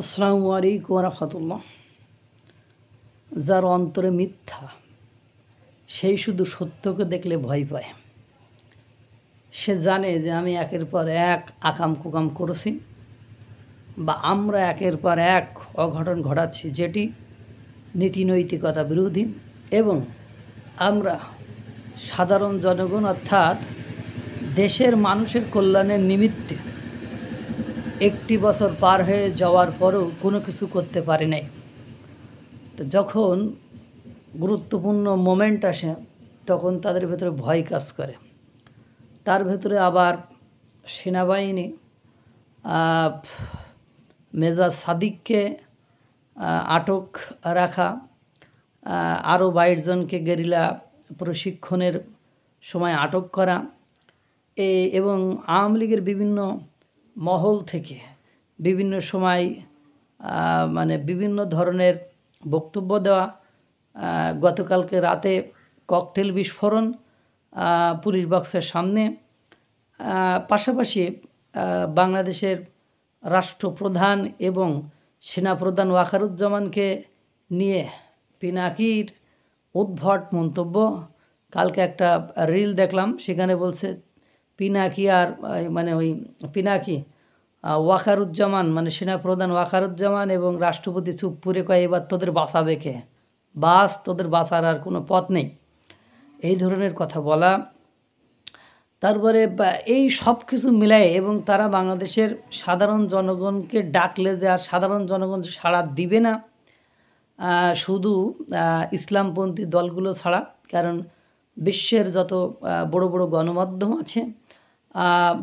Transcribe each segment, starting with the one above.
আসসালামু আলাইকুম রাহমাতুল্লাহ। যার অন্তরে মিথ্যা, সেই শুধু সত্যকে দেখলে ভয় পায়। সে জানে যে আমি একের পর এক আকাম কুকাম করেছি, বা আমরা একের পর এক অঘটন ঘটাচ্ছি যেটি নীতিনৈতিকতা বিরোধী, এবং আমরা সাধারণ জনগণ অর্থাৎ দেশের মানুষের কল্যাণের নিমিত্তে একটি বছর পার হয়ে যাওয়ার পরেও কোনো কিছু করতে পারি নাই। তো যখন গুরুত্বপূর্ণ মোমেন্ট আসে তখন তাদের ভেতরে ভয় কাজ করে। তার ভেতরে আবার সেনাবাহিনী মেজর সাদিককে আটক রাখা, আরও 22 জনকে গেরিলা প্রশিক্ষণের সময় আটক করা, এবং আওয়ামী লীগের বিভিন্ন মহল থেকে বিভিন্ন সময় বিভিন্ন ধরনের বক্তব্য দেওয়া, গতকালকে রাতে ককটেল বিস্ফোরণ পুলিশ বক্সের সামনে, পাশাপাশি বাংলাদেশের রাষ্ট্রপ্রধান এবং সেনাপ্রধান ওয়াকারুজ্জামানকে নিয়ে পিনাকির উদ্ভট মন্তব্য। কালকে একটা রিল দেখলাম, সেখানে বলছে পিনাকি আর ওই পিনাকি ওয়াকারুজ্জামান সেনাপ্রধান ওয়াকারুজ্জামান এবং রাষ্ট্রপতি চুপ করে কয় এবার তোদের বাঁচাবে কে, বাস তোদের বাঁচার আর কোনো পথ নেই, এই ধরনের কথা বলা। তারপরে এই সব কিছু মিলাই এবং তারা বাংলাদেশের সাধারণ জনগণকে ডাকলে যে আর সাধারণ জনগণ সাড়া দিবে না, শুধু ইসলামপন্থী দলগুলো ছাড়া, কারণ বিশ্বের যত বড় বড় গণমাধ্যম আছে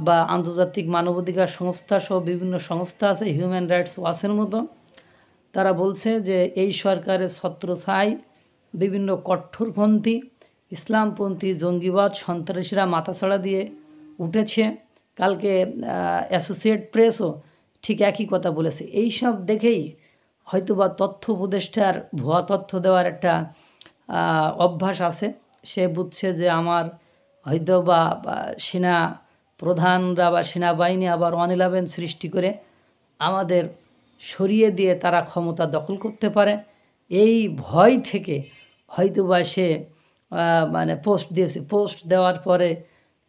বা আন্তর্জাতিক মানবাধিকার সংস্থা সহ বিভিন্ন সংস্থা আছে, হিউম্যান রাইটস ওয়াচের মতো, তারা বলছে যে এই সরকারের ছত্রছায়ায় বিভিন্ন কঠোরপন্থী ইসলামপন্থী জঙ্গিবাদ সন্ত্রাসীরা মাথাছাড়া দিয়ে উঠেছে। কালকে অ্যাসোসিয়েট প্রেসও ঠিক একই কথা বলেছে। এই সব দেখেই হয়তোবা তথ্য উপদেষ্টার ভুয়া তথ্য দেওয়ার একটা অভ্যাস আছে। সে বুঝছে যে আমার হয়তো বা সেনা প্রধানরা বা সেনাবাহিনী আবার 111 সৃষ্টি করে আমাদের সরিয়ে দিয়ে তারা ক্ষমতা দখল করতে পারে, এই ভয় থেকে হয়তোবা সে পোস্ট দিয়েছে। পোস্ট দেওয়ার পরে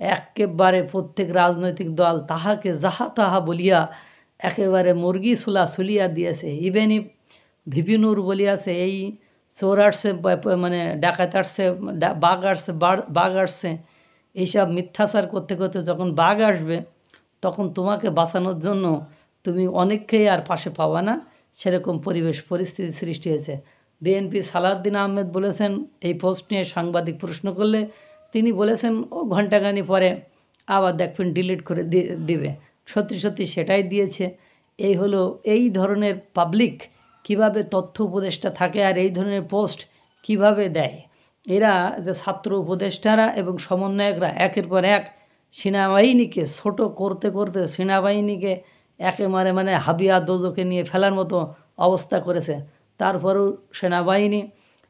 একেবারে প্রত্যেক রাজনৈতিক দল তাহাকে যাহা তাহা বলিয়া একেবারে মুরগি সুলা সুলিয়া দিয়েছে। ইভেন ভিপি নূর বলিয়াছে এই চোর আসছে, ডাকাত আসছে, বাঘ আসছে, এইসব মিথ্যাচার করতে করতে যখন বাঘ আসবে তখন তোমাকে বাঁচানোর জন্য তুমি অনেককেই আর পাশে পাবা না, সেরকম পরিস্থিতি সৃষ্টি হয়েছে। বিএনপি সালাউদ্দিন আহমেদ বলেছেন এই পোস্ট নিয়ে সাংবাদিক প্রশ্ন করলে, তিনি বলেছেন ও ঘণ্টাখানি পরে আবার দেখবেন ডিলিট করে দিবে। সত্যি সেটাই দিয়েছে। এই হলো এই ধরনের পাবলিক কিভাবে তথ্য উপদেষ্টা থাকে আর এই ধরনের পোস্ট কিভাবে দেয়। এরা যে ছাত্র উপদেষ্টারা এবং সমন্বয়করা একের পর এক সেনাবাহিনীকে ছোট করতে করতে সেনাবাহিনীকে একেবারে হাবিয়া দোজকে নিয়ে ফেলার মতো অবস্থা করেছে। তারপরেও সেনাবাহিনী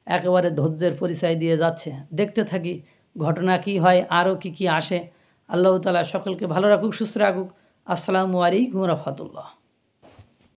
একেবারে ধৈর্যের পরিচয় দিয়ে যাচ্ছে। দেখতে থাকি ঘটনা কি হয়, আরও কি আসে। আল্লাহ তাআলা সকলকে ভালো রাখুক, সুস্থ রাখুক। আসসালামু আলাইকুম রাহমাতুল্লাহ।